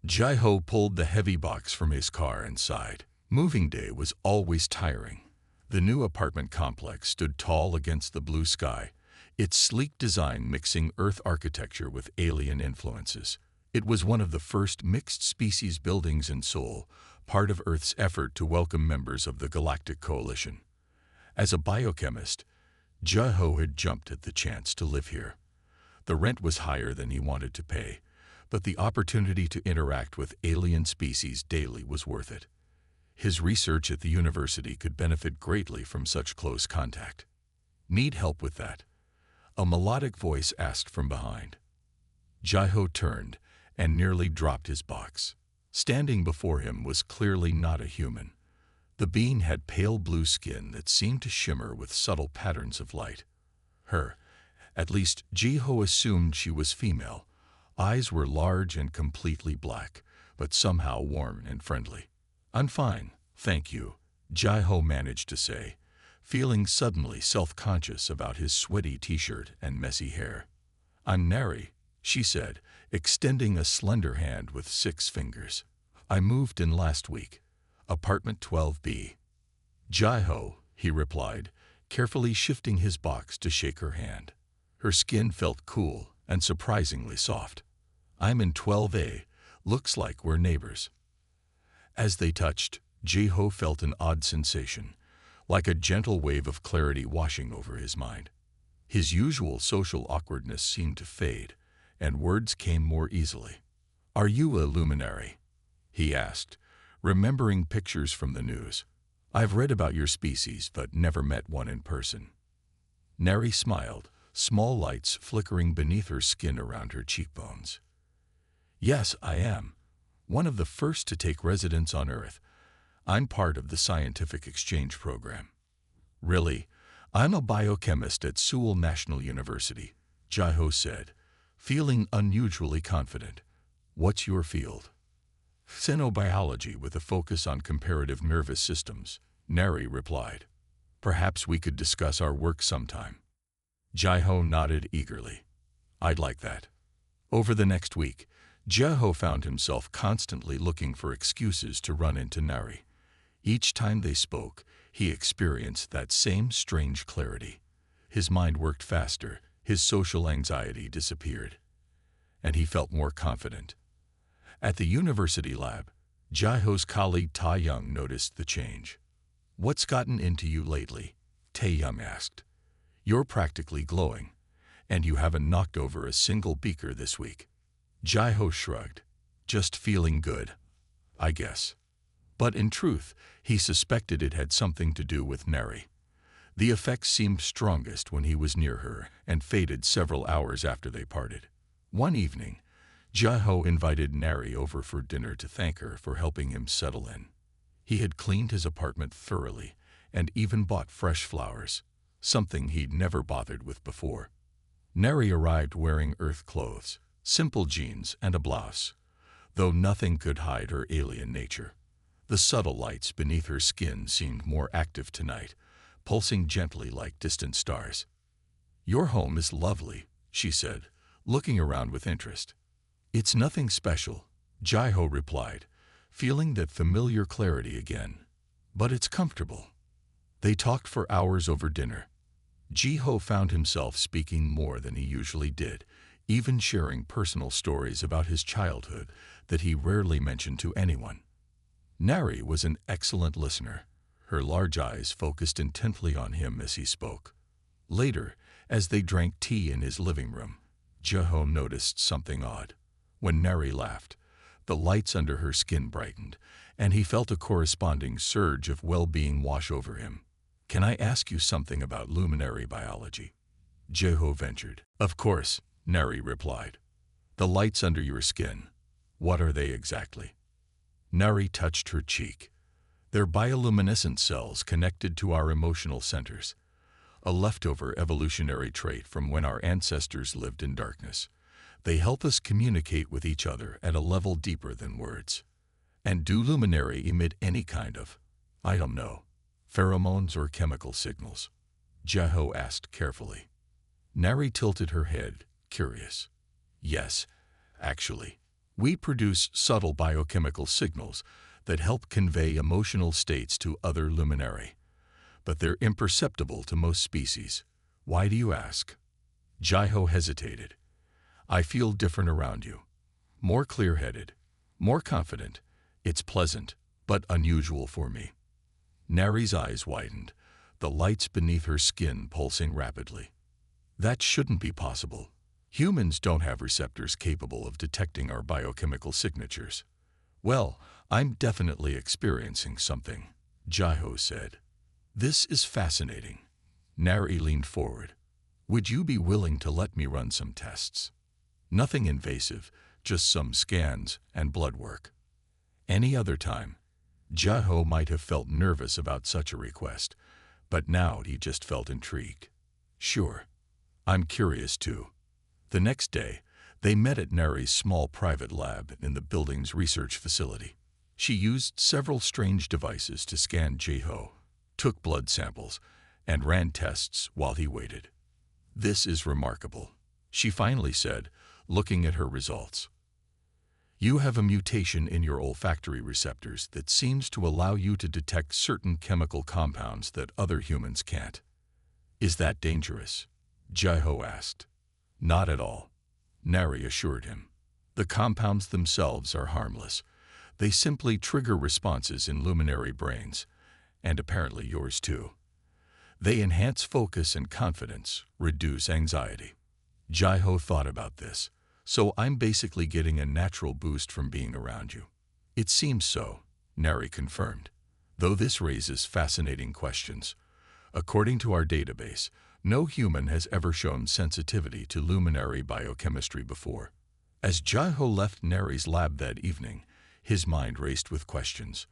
Jai-Ho pulled the heavy box from his car and sighed. Moving day was always tiring. The new apartment complex stood tall against the blue sky, its sleek design mixing Earth architecture with alien influences. It was one of the first mixed-species buildings in Seoul, part of Earth's effort to welcome members of the Galactic Coalition. As a biochemist, Jai-Ho had jumped at the chance to live here. The rent was higher than he wanted to pay, but the opportunity to interact with alien species daily was worth it. His research at the university could benefit greatly from such close contact. "Need help with that?" a melodic voice asked from behind. Jai-Ho turned and nearly dropped his box. Standing before him was clearly not a human. The being had pale blue skin that seemed to shimmer with subtle patterns of light. At least Jai-Ho assumed she was female. Eyes were large and completely black, but somehow warm and friendly. "I'm fine, thank you," Jai-Ho managed to say, feeling suddenly self-conscious about his sweaty t-shirt and messy hair. "I'm Neri," she said, extending a slender hand with 6 fingers. "I moved in last week. Apartment 12B. "Jai-Ho," he replied, carefully shifting his box to shake her hand. Her skin felt cool and surprisingly soft. "I'm in 12A. Looks like we're neighbors." As they touched, Jai-Ho felt an odd sensation, like a gentle wave of clarity washing over his mind. His usual social awkwardness seemed to fade, and words came more easily. "Are you a luminary?" he asked, remembering pictures from the news. "I've read about your species, but never met one in person." Neri smiled, small lights flickering beneath her skin around her cheekbones. "Yes, I am. One of the first to take residence on Earth. I'm part of the scientific exchange program." "Really? I'm a biochemist at Seoul National University," Jai-Ho said, feeling unusually confident. "What's your field?" "Xenobiology with a focus on comparative nervous systems," Neri replied. "Perhaps we could discuss our work sometime." Jai-Ho nodded eagerly. "I'd like that." Over the next week, Jai-Ho found himself constantly looking for excuses to run into Neri. Each time they spoke, he experienced that same strange clarity. His mind worked faster, his social anxiety disappeared, and he felt more confident. At the university lab, Jai-Ho's colleague Ta-Young noticed the change. "What's gotten into you lately?" Ta-Young asked. "You're practically glowing, and you haven't knocked over a single beaker this week." Jai-Ho shrugged. "Just feeling good, I guess." But in truth, he suspected it had something to do with Neri. The effects seemed strongest when he was near her and faded several hours after they parted. One evening, Jai-Ho invited Neri over for dinner to thank her for helping him settle in. He had cleaned his apartment thoroughly and even bought fresh flowers, something he'd never bothered with before. Neri arrived wearing Earth clothes, simple jeans and a blouse, though nothing could hide her alien nature. The subtle lights beneath her skin seemed more active tonight, pulsing gently like distant stars. "Your home is lovely," she said, looking around with interest. "It's nothing special," Jai-Ho replied, feeling that familiar clarity again. "But it's comfortable." They talked for hours over dinner. Jai-Ho found himself speaking more than he usually did, even sharing personal stories about his childhood that he rarely mentioned to anyone. Neri was an excellent listener. Her large eyes focused intently on him as he spoke. Later, as they drank tea in his living room, Jai-Ho noticed something odd. When Neri laughed, the lights under her skin brightened, and he felt a corresponding surge of well-being wash over him. "Can I ask you something about luminary biology?" Jai-Ho ventured. "Of course," Neri replied. "The lights under your skin, what are they exactly?" Neri touched her cheek. "They're bioluminescent cells connected to our emotional centers, a leftover evolutionary trait from when our ancestors lived in darkness. They help us communicate with each other at a level deeper than words." "And do luminary emit any kind of, I don't know, pheromones or chemical signals?" Jai-Ho asked carefully. Neri tilted her head, curious. "Yes, actually. We produce subtle biochemical signals that help convey emotional states to other luminary, but they're imperceptible to most species. Why do you ask? Jaiho hesitated. I feel different around you. More clear-headed, more confident. It's pleasant, but unusual for me. Nari's eyes widened, the lights beneath her skin pulsing rapidly. That shouldn't be possible. Humans don't have receptors capable of detecting our biochemical signatures. Well, I'm definitely experiencing something, Jaiho said. This is fascinating. Nari leaned forward. Would you be willing to let me run some tests? Nothing invasive, just some scans and blood work. Any other time, Jaiho might have felt nervous about such a request, but now he just felt intrigued. Sure, I'm curious too. The next day, they met at Nari's small private lab in the building's research facility. She used several strange devices to scan Jaiho, took blood samples, and ran tests while he waited. This is remarkable, she finally said, looking at her results. You have a mutation in your olfactory receptors that seems to allow you to detect certain chemical compounds that other humans can't. Is that dangerous? Jaiho asked. Not at all, Nari assured him. The compounds themselves are harmless. They simply trigger responses in luminary brains, and apparently yours too. They enhance focus and confidence, reduce anxiety. Jaiho thought about this. So I'm basically getting a natural boost from being around you. It seems so, Nari confirmed, though this raises fascinating questions. According to our database, no human has ever shown sensitivity to luminary biochemistry before. As Jaiho left Nari's lab that evening, his mind raced with questions.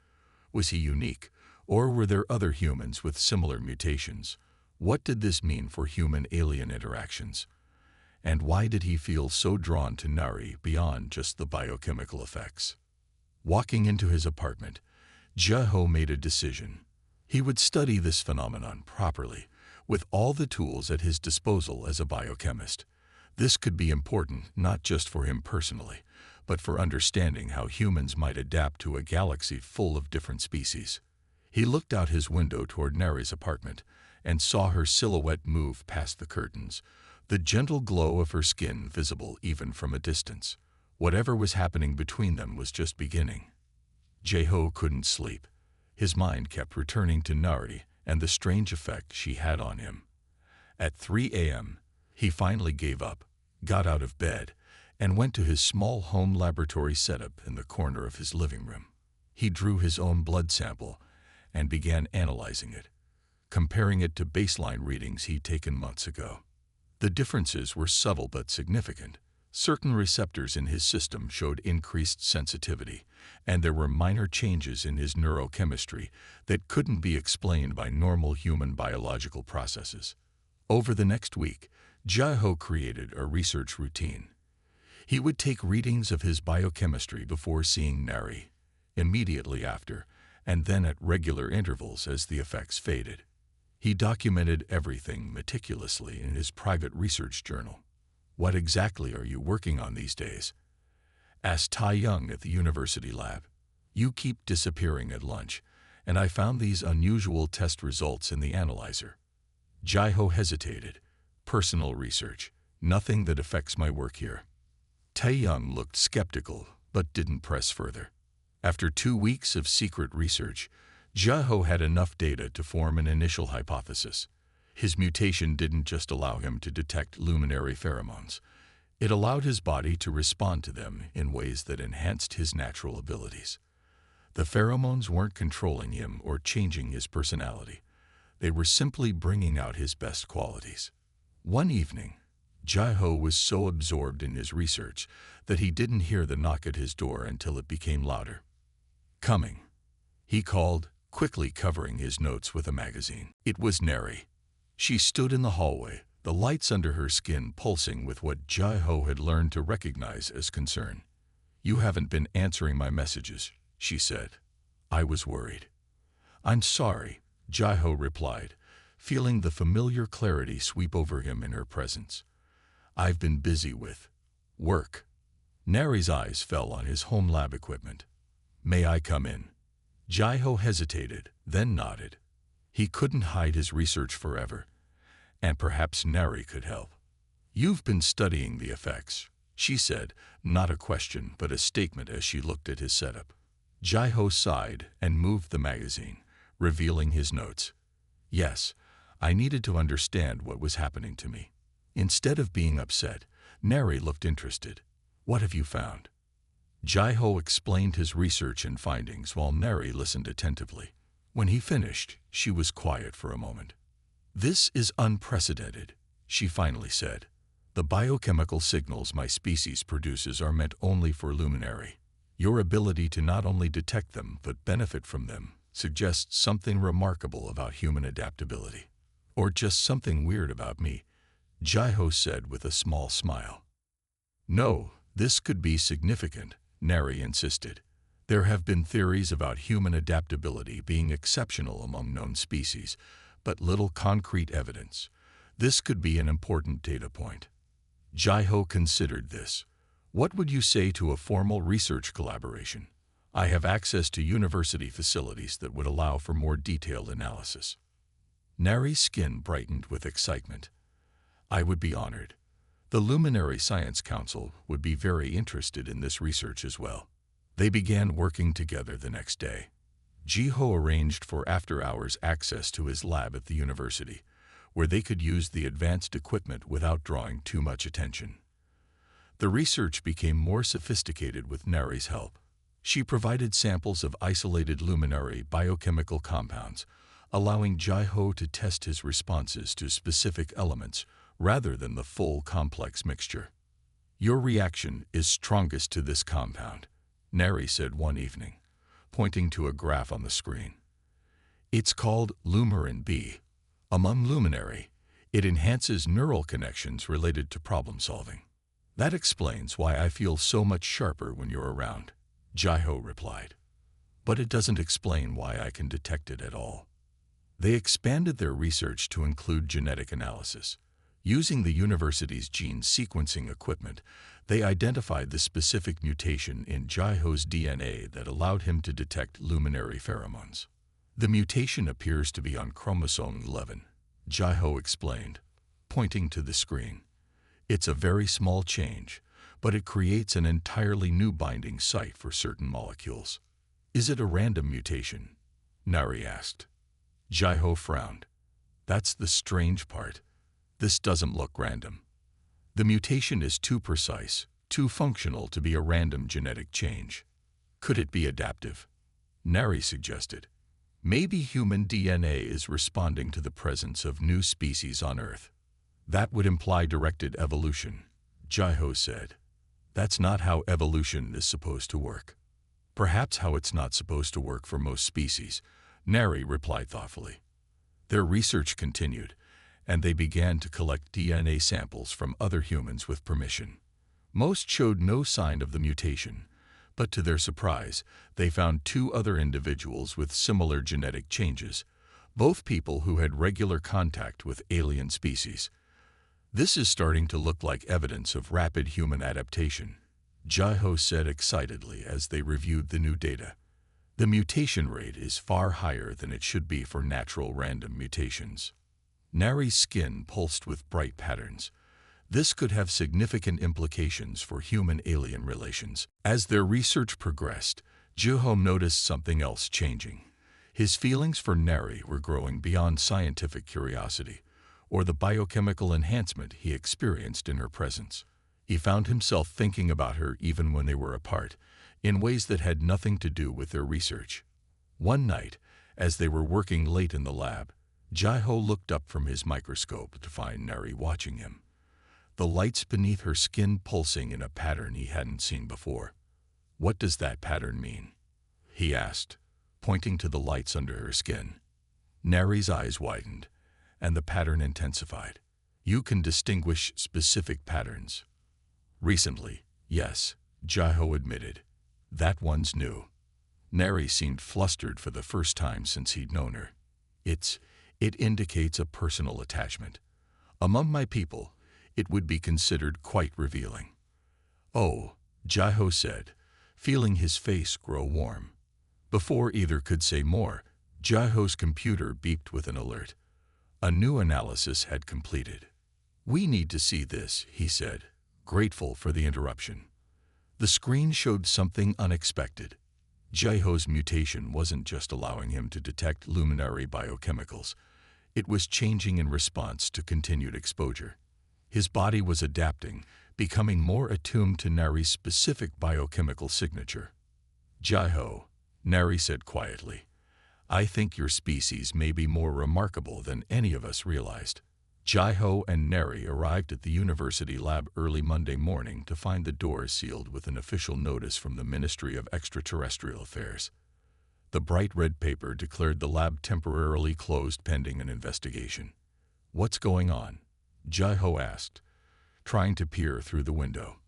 Was he unique, or were there other humans with similar mutations? What did this mean for human-alien interactions? And why did he feel so drawn to Nari beyond just the biochemical effects? Walking into his apartment, Jaiho made a decision. He would study this phenomenon properly, with all the tools at his disposal as a biochemist. This could be important not just for him personally, but for understanding how humans might adapt to a galaxy full of different species. He looked out his window toward Nari's apartment and saw her silhouette move past the curtains, the gentle glow of her skin visible even from a distance. Whatever was happening between them was just beginning. Jaiho couldn't sleep. His mind kept returning to Nari and the strange effect she had on him. At 3 a.m., he finally gave up, got out of bed, and went to his small home laboratory setup in the corner of his living room. He drew his own blood sample and began analyzing it, comparing it to baseline readings he'd taken months ago. The differences were subtle but significant. Certain receptors in his system showed increased sensitivity, and there were minor changes in his neurochemistry that couldn't be explained by normal human biological processes. Over the next week, Jaiho created a research routine. He would take readings of his biochemistry before seeing Nari, immediately after, and then at regular intervals as the effects faded. He documented everything meticulously in his private research journal. What exactly are you working on these days? Asked Tai Young at the university lab. You keep disappearing at lunch, and I found these unusual test results in the analyzer. Jaiho hesitated. Personal research, nothing that affects my work here. Tai Young looked skeptical, but didn't press further. After 2 weeks of secret research, Jaiho had enough data to form an initial hypothesis. His mutation didn't just allow him to detect luminary pheromones. It allowed his body to respond to them in ways that enhanced his natural abilities. The pheromones weren't controlling him or changing his personality. They were simply bringing out his best qualities. One evening, Jaiho was so absorbed in his research that he didn't hear the knock at his door until it became louder. Coming, he called, quickly covering his notes with a magazine. It was Nari. She stood in the hallway, the lights under her skin pulsing with what Jaiho had learned to recognize as concern. You haven't been answering my messages, she said. I was worried. I'm sorry, Jaiho replied, feeling the familiar clarity sweep over him in her presence. I've been busy with work. Neri's eyes fell on his home lab equipment. "May I come in?" Jai-Ho hesitated, then nodded. He couldn't hide his research forever, and perhaps Neri could help. "You've been studying the effects," she said, not a question but a statement as she looked at his setup. Jai-Ho sighed and moved the magazine, revealing his notes. "Yes, I needed to understand what was happening to me." Instead of being upset, Neri looked interested. "What have you found?" Jai-Ho explained his research and findings while Neri listened attentively. When he finished, she was quiet for a moment. "This is unprecedented," she finally said. "The biochemical signals my species produces are meant only for luminary. Your ability to not only detect them but benefit from them suggests something remarkable about human adaptability. Or just something weird about me," Jai-Ho said with a small smile. "No, this could be significant," Neri insisted. "There have been theories about human adaptability being exceptional among known species, but little concrete evidence. This could be an important data point." Jai-Ho considered this. "What would you say to a formal research collaboration? I have access to university facilities that would allow for more detailed analysis." Neri's skin brightened with excitement. "I would be honored. The Luminary Science Council would be very interested in this research as well." They began working together the next day. Jai-Ho arranged for after-hours access to his lab at the university, where they could use the advanced equipment without drawing too much attention. The research became more sophisticated with Neri's help. She provided samples of isolated luminary biochemical compounds, allowing Jai-Ho to test his responses to specific elements rather than the full complex mixture. "Your reaction is strongest to this compound," Neri said one evening, pointing to a graph on the screen. "It's called Lumerin B. Among luminary, it enhances neural connections related to problem solving. That explains why I feel so much sharper when you're around," Jai-Ho replied. "But it doesn't explain why I can detect it at all." They expanded their research to include genetic analysis. Using the university's gene sequencing equipment, they identified the specific mutation in Jai-Ho's DNA that allowed him to detect luminary pheromones. "The mutation appears to be on chromosome 11, Jai-Ho explained, pointing to the screen. "It's a very small change, but it creates an entirely new binding site for certain molecules." "Is it a random mutation?" Neri asked. Jai-Ho frowned. "That's the strange part. This doesn't look random. The mutation is too precise, too functional to be a random genetic change." "Could it be adaptive?" Neri suggested. "Maybe human DNA is responding to the presence of new species on Earth." "That would imply directed evolution," Jai-Ho said. "That's not how evolution is supposed to work." "Perhaps how it's not supposed to work for most species," Neri replied thoughtfully. Their research continued, and they began to collect DNA samples from other humans with permission. Most showed no sign of the mutation, but to their surprise, they found 2 other individuals with similar genetic changes, both people who had regular contact with alien species. "This is starting to look like evidence of rapid human adaptation," Jai-Ho said excitedly as they reviewed the new data. "The mutation rate is far higher than it should be for natural random mutations." Neri's skin pulsed with bright patterns. This could have significant implications for human-alien relations. As their research progressed, Jai-Ho noticed something else changing. His feelings for Neri were growing beyond scientific curiosity, or the biochemical enhancement he experienced in her presence. He found himself thinking about her even when they were apart, in ways that had nothing to do with their research. One night, as they were working late in the lab, Jai-Ho looked up from his microscope to find Neri watching him, the lights beneath her skin pulsing in a pattern he hadn't seen before. "What does that pattern mean?" he asked, pointing to the lights under her skin. Neri's eyes widened, and the pattern intensified. "You can distinguish specific patterns." "Recently, yes," Jai-Ho admitted. "That one's new." Neri seemed flustered for the first time since he'd known her. It indicates a personal attachment. Among my people, it would be considered quite revealing." "Oh," Jaiho said, feeling his face grow warm. Before either could say more, Jaiho's computer beeped with an alert. A new analysis had completed. "We need to see this," he said, grateful for the interruption. The screen showed something unexpected. Jaiho's mutation wasn't just allowing him to detect luminary biochemicals. It was changing in response to continued exposure. His body was adapting, becoming more attuned to Nari's specific biochemical signature. "Jaiho," Nari said quietly, "I think your species may be more remarkable than any of us realized." Jaiho and Neri arrived at the university lab early Monday morning to find the doors sealed with an official notice from the Ministry of Extraterrestrial Affairs. The bright red paper declared the lab temporarily closed pending an investigation. "What's going on?" Jaiho asked, trying to peer through the window.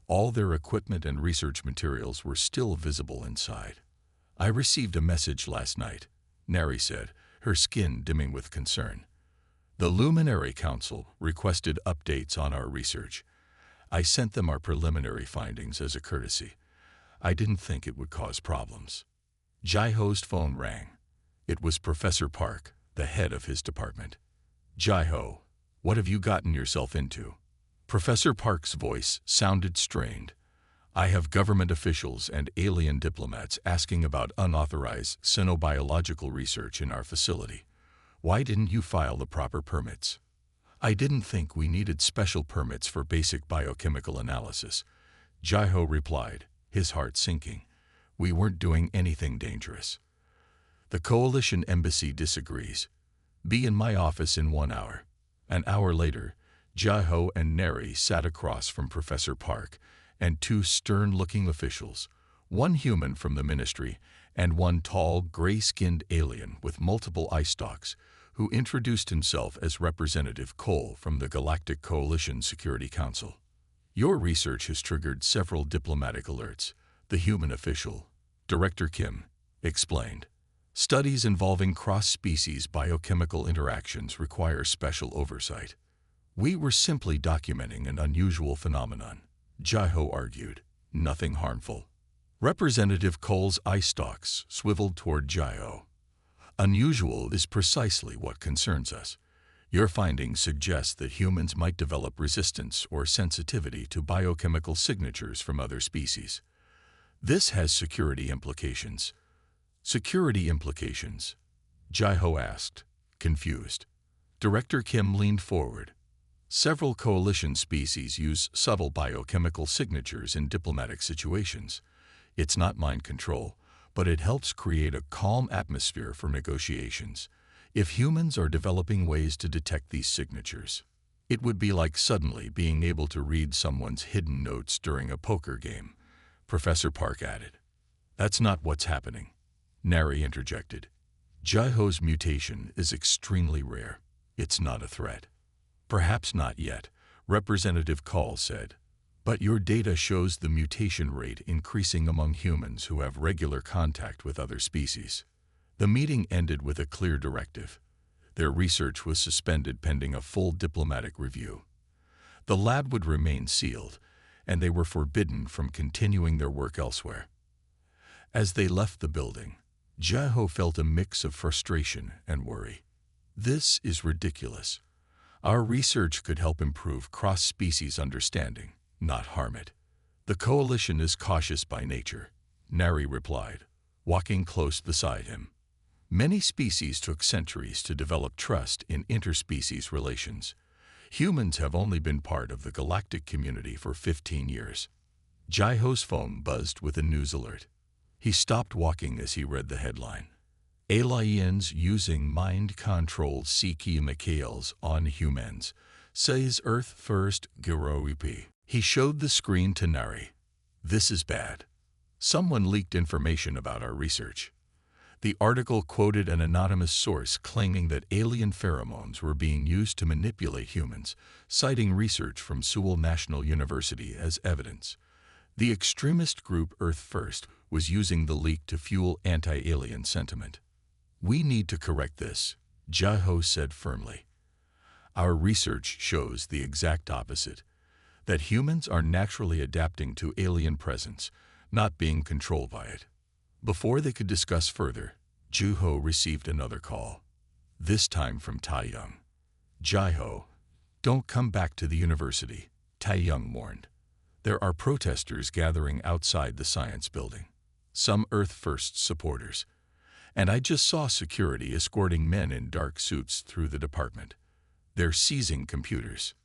All their equipment and research materials were still visible inside. "I received a message last night," Nari said, her skin dimming with concern. "The Luminary Council requested updates on our research. I sent them our preliminary findings as a courtesy. I didn't think it would cause problems." Jaiho's phone rang. It was Professor Park, the head of his department. "Jaiho, what have you gotten yourself into?" Professor Park's voice sounded strained. "I have government officials and alien diplomats asking about unauthorized xenobiological research in our facility. Why didn't you file the proper permits?" "I didn't think we needed special permits for basic biochemical analysis," Jaiho replied, his heart sinking. "We weren't doing anything dangerous." "The Coalition Embassy disagrees. Be in my office in 1 hour." An hour later, Jaiho and Neri sat across from Professor Park and two stern-looking officials, one human from the ministry and one tall, gray-skinned alien with multiple eye stalks, who introduced himself as Representative Cole from the Galactic Coalition Security Council. "Your research has triggered several diplomatic alerts," the human official, Director Kim, explained. "Studies involving cross-species biochemical interactions require special oversight." "We were simply documenting an unusual phenomenon," Jaiho argued. "Nothing harmful." Representative Cole's eye stalks swiveled toward Jaiho. "Unusual is precisely what concerns us. Your findings suggest that humans might develop resistance or sensitivity to biochemical signatures from other species. This has security implications." "Security implications?" Jaiho asked, confused. Director Kim leaned forward. "Several coalition species use subtle biochemical signatures in diplomatic situations. It's not mind control, but it helps create a calm atmosphere for negotiations. If humans are developing ways to detect these signatures, it would be like suddenly being able to read someone's hidden notes during a poker game," Professor Park added. "That's not what's happening," Nari interjected. "Jaiho's mutation is extremely rare. It's not a threat." "Perhaps not yet," Representative Cole said. "But your data shows the mutation rate increasing among humans who have regular contact with other species." The meeting ended with a clear directive. Their research was suspended pending a full diplomatic review. The lab would remain sealed, and they were forbidden from continuing their work elsewhere. As they left the building, Jaiho felt a mix of frustration and worry. "This is ridiculous. Our research could help improve cross-species understanding, not harm it." "The Coalition is cautious by nature," Nari replied, walking close beside him. "Many species took centuries to develop trust in interspecies relations. Humans have only been part of the galactic community for 15 years. Jaiho's phone buzzed with a news alert. He stopped walking as he read the headline. "Aliens using mind-controlled Siki Mikhails on humans, says Earth First Giroep." He showed the screen to Nari. "This is bad. Someone leaked information about our research." The article quoted an anonymous source claiming that alien pheromones were being used to manipulate humans, citing research from Seoul National University as evidence. The extremist group Earth First was using the leak to fuel anti-alien sentiment. "We need to correct this," Jaiho said firmly. "Our research shows the exact opposite. that humans are naturally adapting to alien presence, not being controlled by it. Before they could discuss further, Ju-ho received another call, this time from Tai-young. Ji-ho, don't come back to the university, Tai-young warned. There are protesters gathering outside the science building. Some Earth First supporters. And I just saw security escorting men in dark suits through the department. They're seizing computers.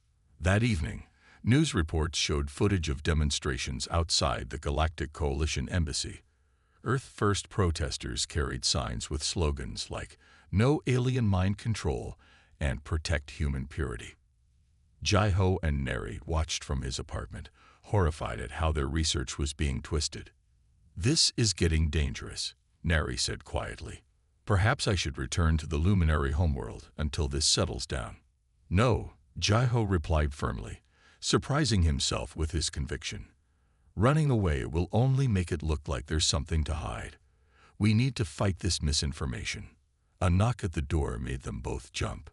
That evening, news reports showed footage of demonstrations outside the Galactic Coalition Embassy. Earth First protesters carried signs with slogans like "No Alien Mind Control" and "Protect Human Purity." Ji-ho and Neri watched from his apartment, horrified at how their research was being twisted. "This is getting dangerous," Neri said quietly. "Perhaps I should return to the luminary homeworld until this settles down." "No," Ji-ho replied firmly, surprising himself with his conviction. "Running away will only make it look like there's something to hide. We need to fight this misinformation." A knock at the door made them both jump.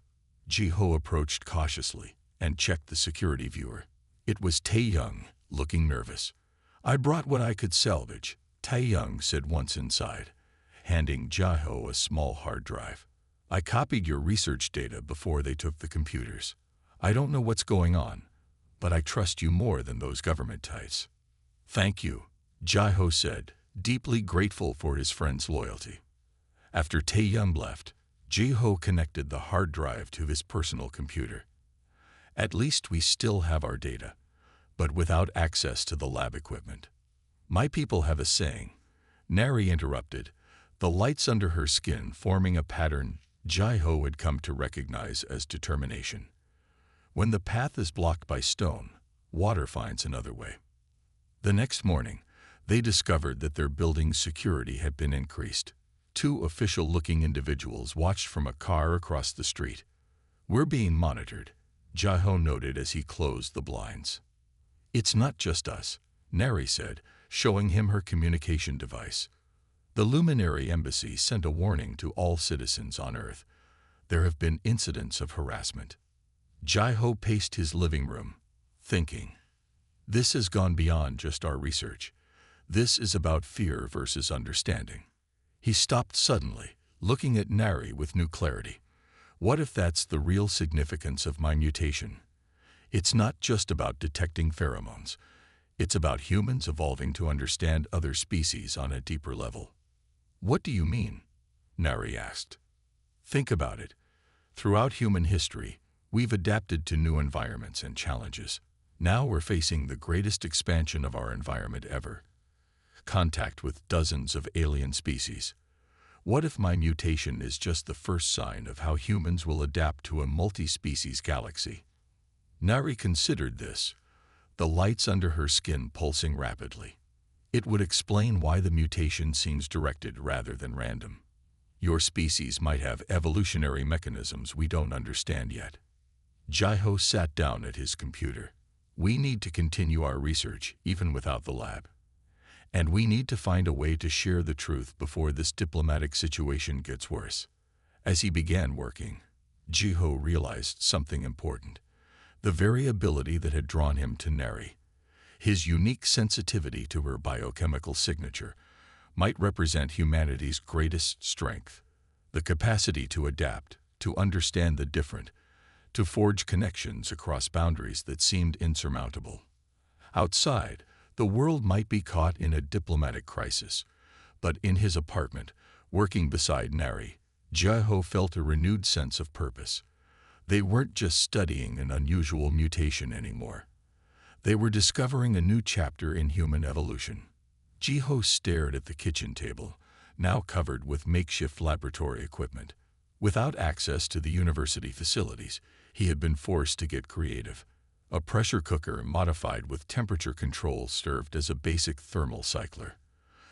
Ji-ho approached cautiously and checked the security viewer. It was Tai-young, looking nervous. "I brought what I could salvage," Tai-young said once inside, handing Ji-ho a small hard drive. "I copied your research data before they took the computers. I don't know what's going on, but I trust you more than those government types." "Thank you," Ji-ho said, deeply grateful for his friend's loyalty. After Tai-young left, Ji-ho connected the hard drive to his personal computer. "At least we still have our data, but without access to the lab equipment." "My people have a saying," Neri interrupted, the lights under her skin forming a pattern Ji-ho had come to recognize as determination. "When the path is blocked by stone, water finds another way." The next morning, they discovered that their building's security had been increased. Two official-looking individuals watched from a car across the street. "We're being monitored," Ji-ho noted as he closed the blinds. "It's not just us," Neri said, showing him her communication device. "The Luminary Embassy sent a warning to all citizens on Earth. There have been incidents of harassment." Ji-ho paced his living room, thinking, "This has gone beyond just our research. This is about fear versus understanding." He stopped suddenly, looking at Neri with new clarity. "What if that's the real significance of my mutation? It's not just about detecting pheromones. It's about humans evolving to understand other species on a deeper level." "What do you mean?" Neri asked. "Think about it. Throughout human history, we've adapted to new environments and challenges. Now we're facing the greatest expansion of our environment ever. Contact with dozens of alien species. What if my mutation is just the first sign of how humans will adapt to a multi-species galaxy?" Nari considered this, the lights under her skin pulsing rapidly. "It would explain why the mutation seems directed rather than random. Your species might have evolutionary mechanisms we don't understand yet." Ji-ho sat down at his computer. "We need to continue our research even without the lab. And we need to find a way to share the truth before this diplomatic situation gets worse." As he began working, Ji-ho realized something important. The variability that had drawn him to Neri, his unique sensitivity to her biochemical signature, might represent humanity's greatest strength. The capacity to adapt, to understand the different, to forge connections across boundaries that seemed insurmountable. Outside, the world might be caught in a diplomatic crisis, but in his apartment, working beside Neri, Ji-ho felt a renewed sense of purpose. They weren't just studying an unusual mutation anymore. They were discovering a new chapter in human evolution. Ji-ho stared at the kitchen table, now covered with makeshift laboratory equipment. Without access to the university facilities, he had been forced to get creative. A pressure cooker modified with temperature control served as a basic thermal cycler.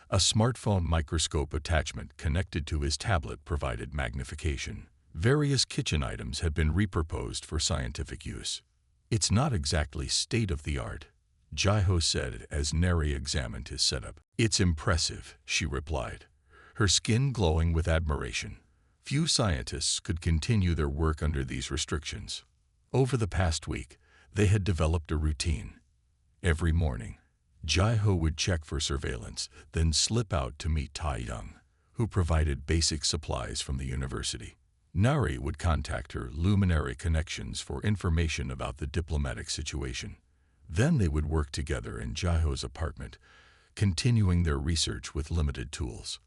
A smartphone microscope attachment connected to his tablet provided magnification. Various kitchen items had been repurposed for scientific use. "It's not exactly state-of-the-art," Ji-ho said as Neri examined his setup. "It's impressive," she replied, her skin glowing with admiration. Few scientists could continue their work under these restrictions. Over the past week, they had developed a routine. Every morning, Jai-ho would check for surveillance, then slip out to meet Tai-young, who provided basic supplies from the university. Nari would contact her luminary connections for information about the diplomatic situation. Then they would work together in Jai-ho's apartment, continuing their research with limited tools.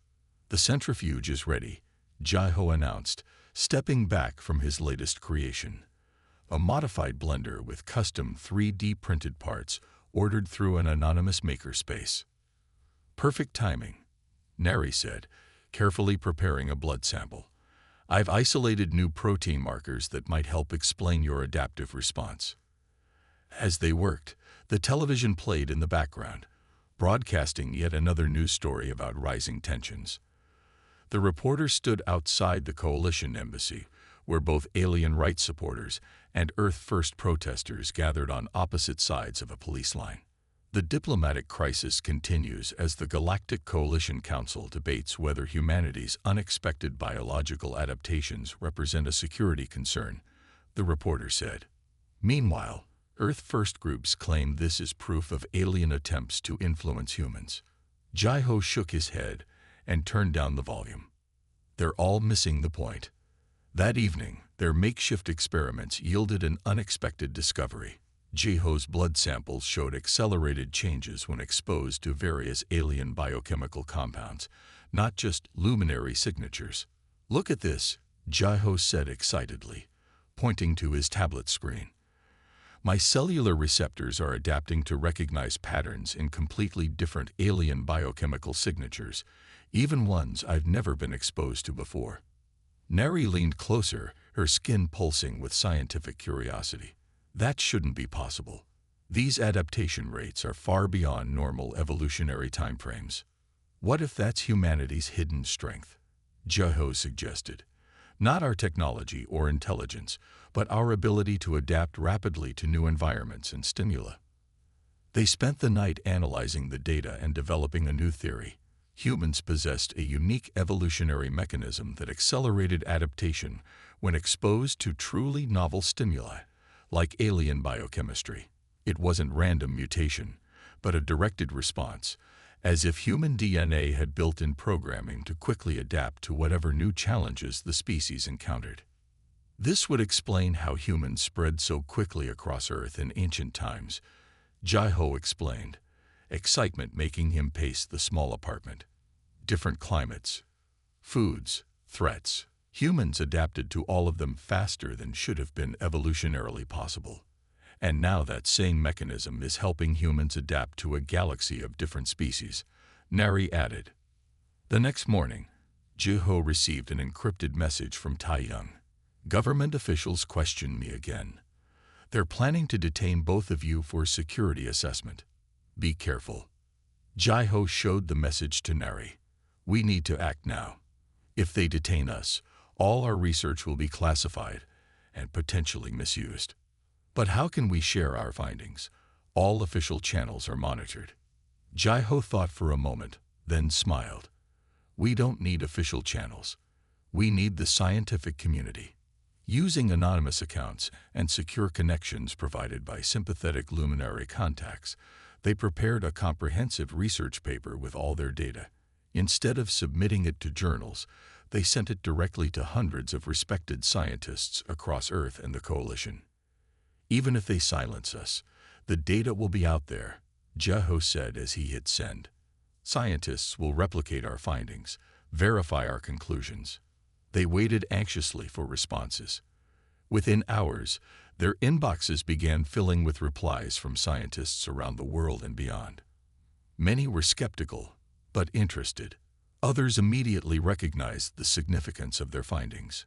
"The centrifuge is ready," Jai-ho announced, stepping back from his latest creation. A modified blender with custom 3D printed parts ordered through an anonymous makerspace. "Perfect timing," Nari said, carefully preparing a blood sample. "I've isolated new protein markers that might help explain your adaptive response." As they worked, the television played in the background, broadcasting yet another news story about rising tensions. The reporter stood outside the coalition embassy, where both alien rights supporters and Earth First protesters gathered on opposite sides of a police line. The diplomatic crisis continues as the Galactic Coalition Council debates whether humanity's unexpected biological adaptations represent a security concern, the reporter said. Meanwhile, Earth First groups claim this is proof of alien attempts to influence humans. Jai-ho shook his head and turned down the volume. "They're all missing the point." That evening, their makeshift experiments yielded an unexpected discovery. Jai-ho's blood samples showed accelerated changes when exposed to various alien biochemical compounds, not just luminary signatures. "Look at this," Jai-ho said excitedly, pointing to his tablet screen. "My cellular receptors are adapting to recognize patterns in completely different alien biochemical signatures, even ones I've never been exposed to before." Nari leaned closer, her skin pulsing with scientific curiosity. "That shouldn't be possible. These adaptation rates are far beyond normal evolutionary timeframes." "What if that's humanity's hidden strength?" Jai-ho suggested. "Not our technology or intelligence, but our ability to adapt rapidly to new environments and stimuli." They spent the night analyzing the data and developing a new theory. Humans possessed a unique evolutionary mechanism that accelerated adaptation when exposed to truly novel stimuli, like alien biochemistry. It wasn't random mutation, but a directed response, as if human DNA had built-in programming to quickly adapt to whatever new challenges the species encountered. This would explain how humans spread so quickly across Earth in ancient times, Jai-ho explained, excitement making him pace the small apartment. Different climates, foods, threats. Humans adapted to all of them faster than should have been evolutionarily possible. And now that same mechanism is helping humans adapt to a galaxy of different species, Nari added. The next morning, Jai-ho received an encrypted message from Tai-young. "Government officials questioned me again. They're planning to detain both of you for security assessment. Be careful." Jai-ho showed the message to Nari. "We need to act now. If they detain us, all our research will be classified and potentially misused." "But how can we share our findings? All official channels are monitored." Jai-ho thought for a moment, then smiled. "We don't need official channels. We need the scientific community." Using anonymous accounts and secure connections provided by sympathetic luminary contacts, they prepared a comprehensive research paper with all their data. Instead of submitting it to journals, they sent it directly to hundreds of respected scientists across Earth and the Coalition. "Even if they silence us, the data will be out there," Jai-ho said as he hit send. "Scientists will replicate our findings, verify our conclusions." They waited anxiously for responses. Within hours, their inboxes began filling with replies from scientists around the world and beyond. Many were skeptical, but interested. Others immediately recognized the significance of their findings.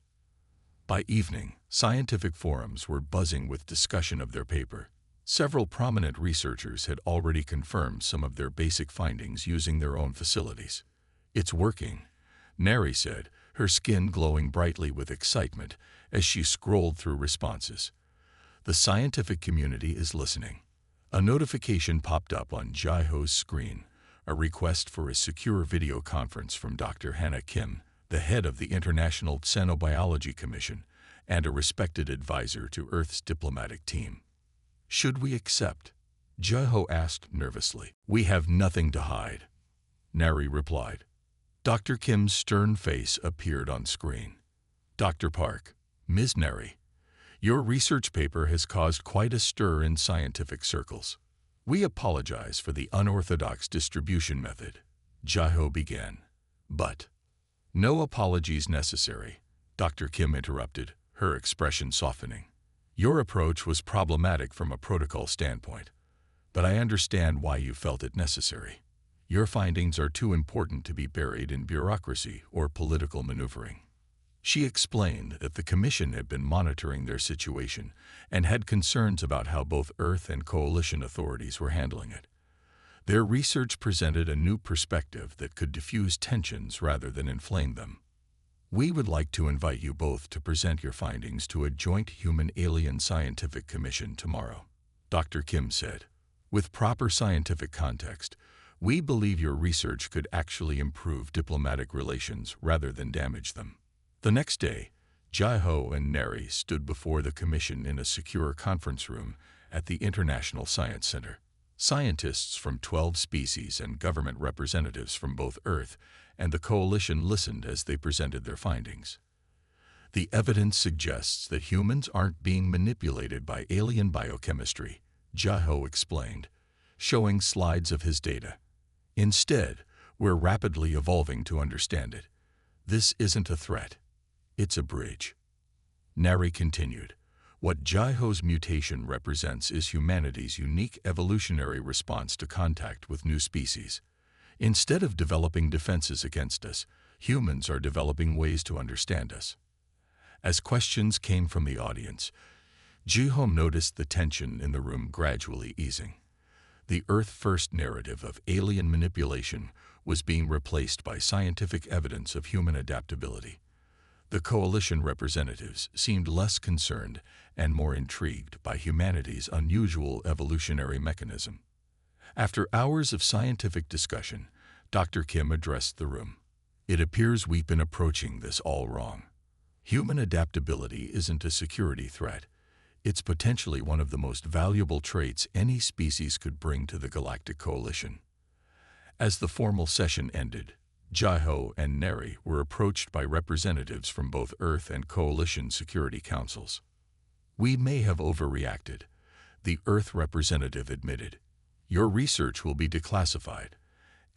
By evening, scientific forums were buzzing with discussion of their paper. Several prominent researchers had already confirmed some of their basic findings using their own facilities. "It's working," Nari said, her skin glowing brightly with excitement as she scrolled through responses. "The scientific community is listening." A notification popped up on Jai-ho's screen, a request for a secure video conference from Dr. Hannah Kim, the head of the International Xenobiology Commission and a respected advisor to Earth's diplomatic team. "Should we accept?" Jiho asked nervously. "We have nothing to hide," Neri replied. Dr. Kim's stern face appeared on screen. "Dr. Park, Ms. Neri, your research paper has caused quite a stir in scientific circles. We apologize for the unorthodox distribution method," Jiho began. "But no apologies necessary," Dr. Kim interrupted, her expression softening. "Your approach was problematic from a protocol standpoint, but I understand why you felt it necessary. Your findings are too important to be buried in bureaucracy or political maneuvering." She explained that the Commission had been monitoring their situation and had concerns about how both Earth and Coalition authorities were handling it. Their research presented a new perspective that could diffuse tensions rather than inflame them. "We would like to invite you both to present your findings to a joint Human-Alien Scientific Commission tomorrow," Dr. Kim said. "With proper scientific context, we believe your research could actually improve diplomatic relations rather than damage them." The next day, Jiho and Neri stood before the Commission in a secure conference room at the International Science Center. Scientists from 12 species and government representatives from both Earth and the Coalition listened as they presented their findings. "The evidence suggests that humans aren't being manipulated by alien biochemistry," Jiho explained, showing slides of his data. "Instead, we're rapidly evolving to understand it. This isn't a threat. It's a bridge." Neri continued. "What Jiho's mutation represents is humanity's unique evolutionary response to contact with new species. Instead of developing defenses against us, humans are developing ways to understand us." As questions came from the audience, Jiho noticed the tension in the room gradually easing. The Earth-first narrative of alien manipulation was being replaced by scientific evidence of human adaptability. The Coalition representatives seemed less concerned and more intrigued by humanity's unusual evolutionary mechanism. After hours of scientific discussion, Dr. Kim addressed the room. "It appears we've been approaching this all wrong. Human adaptability isn't a security threat. It's potentially one of the most valuable traits any species could bring to the Galactic Coalition." As the formal session ended, Jiho and Neri were approached by representatives from both Earth and Coalition Security Councils. "We may have overreacted," the Earth representative admitted. "Your research will be declassified,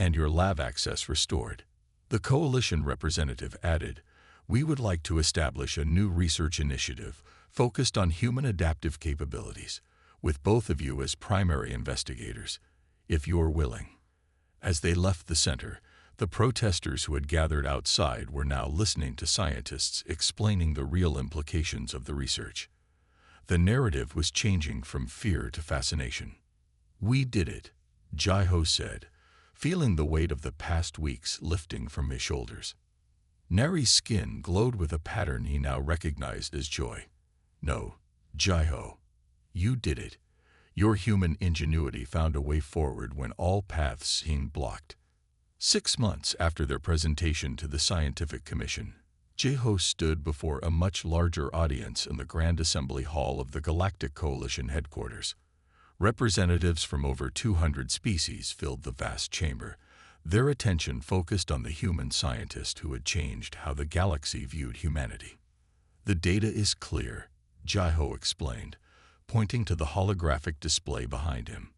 and your lab access restored." The Coalition representative added, "We would like to establish a new research initiative focused on human adaptive capabilities, with both of you as primary investigators, if you're willing." As they left the center, the protesters who had gathered outside were now listening to scientists explaining the real implications of the research. The narrative was changing from fear to fascination. "We did it," Jiho said, feeling the weight of the past weeks lifting from his shoulders. Neri's skin glowed with a pattern he now recognized as joy. "No, Jiho, you did it. Your human ingenuity found a way forward when all paths seemed blocked." 6 months after their presentation to the Scientific Commission, Jiho stood before a much larger audience in the Grand Assembly Hall of the Galactic Coalition headquarters. Representatives from over 200 species filled the vast chamber, their attention focused on the human scientist who had changed how the galaxy viewed humanity. "The data is clear," Jiho explained, pointing to the holographic display behind him.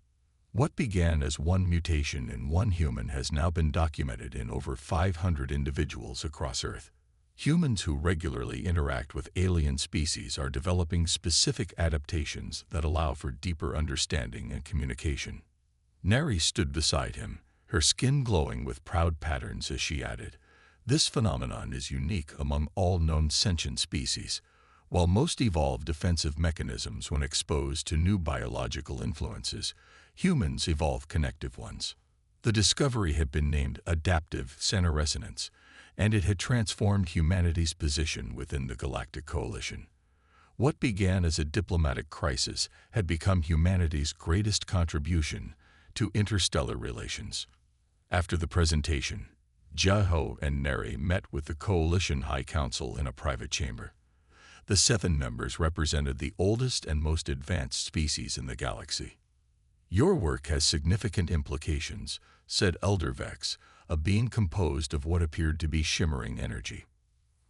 "What began as one mutation in one human has now been documented in over 500 individuals across Earth. Humans who regularly interact with alien species are developing specific adaptations that allow for deeper understanding and communication." Neri stood beside him, her skin glowing with proud patterns as she added, "This phenomenon is unique among all known sentient species. While most evolve defensive mechanisms when exposed to new biological influences, humans evolve connective ones." The discovery had been named adaptive senescence, and it had transformed humanity's position within the Galactic Coalition. What began as a diplomatic crisis had become humanity's greatest contribution to interstellar relations. After the presentation, Jiho and Neri met with the Coalition High Council in a private chamber. The 7 members represented the oldest and most advanced species in the galaxy. Your work has significant implications, said Elder Vex, a being composed of what appeared to be shimmering energy.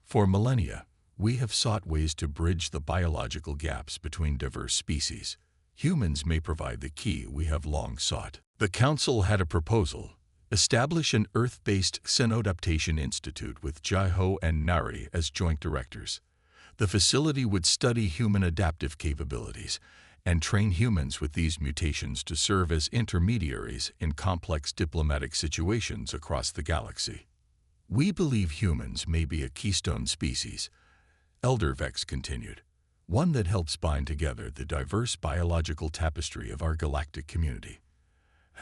For millennia, we have sought ways to bridge the biological gaps between diverse species. Humans may provide the key we have long sought. The Council had a proposal: establish an Earth-based Xenodaptation Institute with Jaiho and Nari as joint directors. The facility would study human adaptive capabilities and train humans with these mutations to serve as intermediaries in complex diplomatic situations across the galaxy. We believe humans may be a keystone species, Elder Vex continued, one that helps bind together the diverse biological tapestry of our galactic community.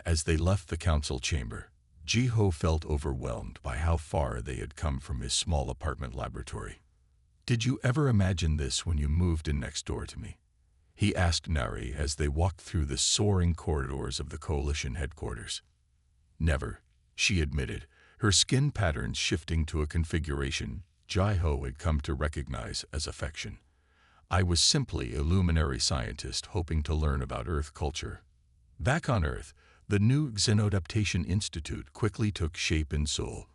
As they left the council chamber, Jiho felt overwhelmed by how far they had come from his small apartment laboratory. "Did you ever imagine this when you moved in next door to me?" he asked Nari as they walked through the soaring corridors of the Coalition headquarters. "Never," she admitted, her skin patterns shifting to a configuration Jiho had come to recognize as affection. "I was simply a luminary scientist hoping to learn about Earth culture." Back on Earth, the new Xenodaptation Institute quickly took shape in Seoul.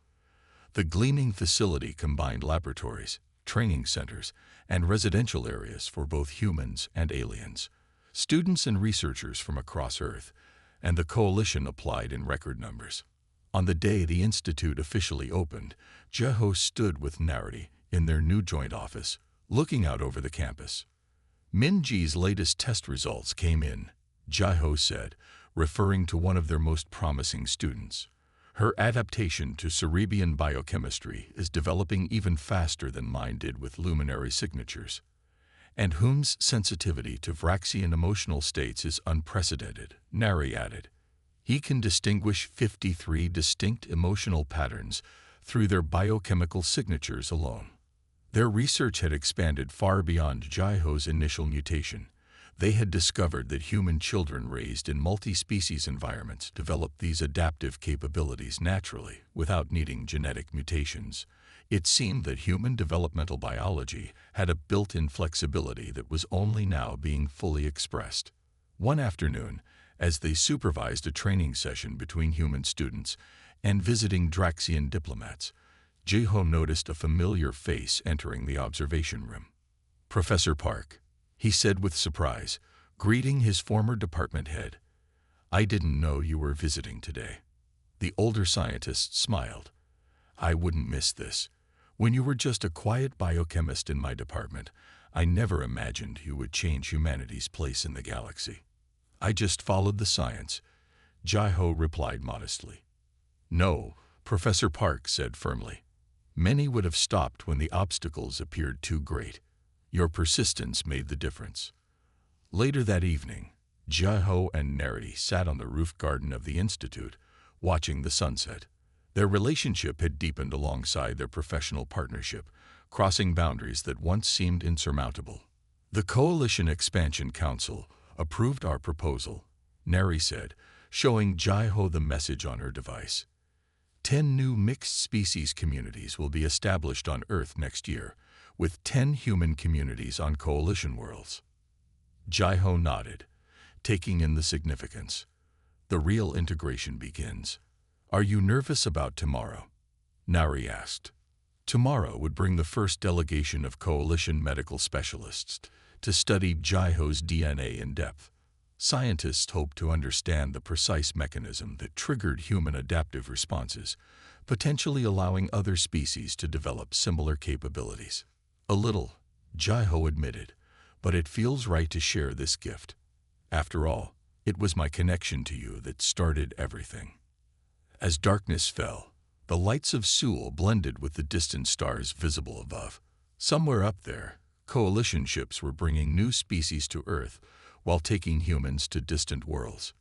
The gleaming facility combined laboratories, training centers, and residential areas for both humans and aliens. Students and researchers from across Earth and the Coalition applied in record numbers. On the day the institute officially opened, Jeho stood with Nari in their new joint office, looking out over the campus. "Minji's latest test results came in," Jeho said, referring to one of their most promising students. "Her adaptation to cerebian biochemistry is developing even faster than mine did with luminary signatures. And Hum's sensitivity to Vraxian emotional states is unprecedented," Nari added. "He can distinguish 53 distinct emotional patterns through their biochemical signatures alone." Their research had expanded far beyond Jiho's initial mutation. They had discovered that human children raised in multi-species environments develop these adaptive capabilities naturally, without needing genetic mutations. It seemed that human developmental biology had a built-in flexibility that was only now being fully expressed. One afternoon, as they supervised a training session between human students and visiting Draxian diplomats, Jiho noticed a familiar face entering the observation room. "Professor Park," he said with surprise, greeting his former department head. "I didn't know you were visiting today." The older scientist smiled. "I wouldn't miss this. When you were just a quiet biochemist in my department, I never imagined you would change humanity's place in the galaxy." "I just followed the science," Jiho replied modestly. "No," Professor Park said firmly. "Many would have stopped when the obstacles appeared too great. Your persistence made the difference." Later that evening, Jiho and Neri sat on the roof garden of the Institute, watching the sunset. Their relationship had deepened alongside their professional partnership, crossing boundaries that once seemed insurmountable. "The Coalition Expansion Council approved our proposal," Neri said, showing Jiho the message on her device. 10 new mixed-species communities will be established on Earth next year, with 10 human communities on Coalition worlds. Jiho nodded, taking in the significance. "The real integration begins." "Are you nervous about tomorrow?" Nari asked. Tomorrow would bring the first delegation of Coalition medical specialists to study Jiho's DNA in depth. Scientists hope to understand the precise mechanism that triggered human adaptive responses, potentially allowing other species to develop similar capabilities. "A little," Jiho admitted, "but it feels right to share this gift. After all, it was my connection to you that started everything." As darkness fell, the lights of Seoul blended with the distant stars visible above. Somewhere up there, Coalition ships were bringing new species to Earth while taking humans to distant worlds.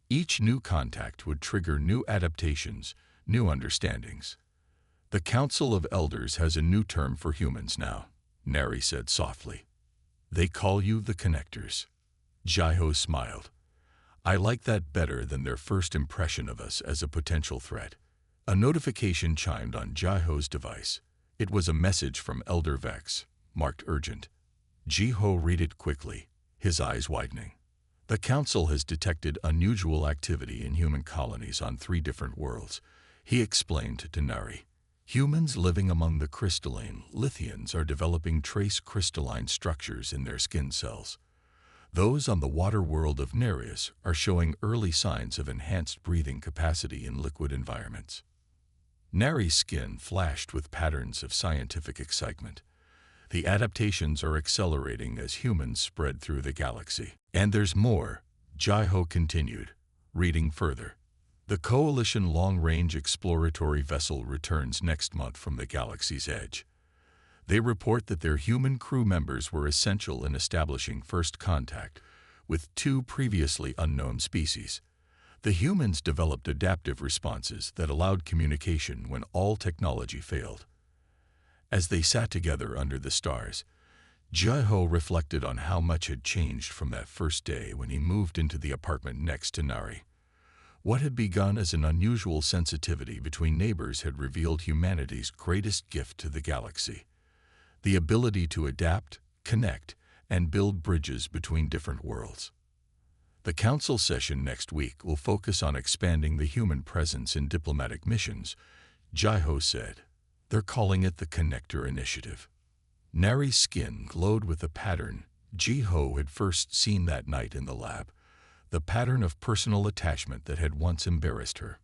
Each new contact would trigger new adaptations, new understandings. "The Council of Elders has a new term for humans now," Nari said softly. "They call you the Connectors." Jiho smiled. "I like that better than their first impression of us as a potential threat." A notification chimed on Jiho's device. It was a message from Elder Vex, marked urgent. Jiho read it quickly, his eyes widening. The Council has detected unusual activity in human colonies on 3 different worlds, he explained to Nari. Humans living among the crystalline lithians are developing trace crystalline structures in their skin cells. Those on the water world of Nereus are showing early signs of enhanced breathing capacity in liquid environments. Nari's skin flashed with patterns of scientific excitement. The adaptations are accelerating as humans spread through the galaxy. And there's more, Jai-Ho continued, reading further. The Coalition long-range exploratory vessel returns next month from the galaxy's edge. They report that their human crew members were essential in establishing first contact with 2 previously unknown species. The humans developed adaptive responses that allowed communication when all technology failed. As they sat together under the stars, Jai-Ho reflected on how much had changed from that first day when he moved into the apartment next to Nari. What had begun as an unusual sensitivity between neighbors had revealed humanity's greatest gift to the galaxy: the ability to adapt, connect, and build bridges between different worlds. The Council session next week will focus on expanding the human presence in diplomatic missions, Jai-Ho said. They're calling it the Connector Initiative. Nari's skin glowed with a pattern Jai-Ho had first seen that night in the lab, the pattern of personal attachment that had once embarrassed her.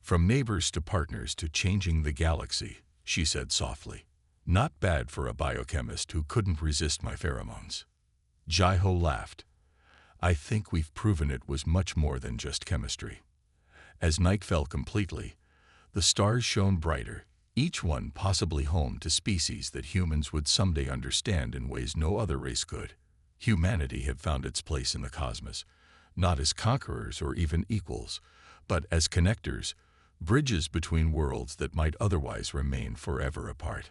From neighbors to partners to changing the galaxy, she said softly. Not bad for a biochemist who couldn't resist my pheromones. Jai-Ho laughed. I think we've proven it was much more than just chemistry. As night fell completely, the stars shone brighter, each one possibly home to species that humans would someday understand in ways no other race could. Humanity had found its place in the cosmos, not as conquerors or even equals, but as connectors, bridges between worlds that might otherwise remain forever apart.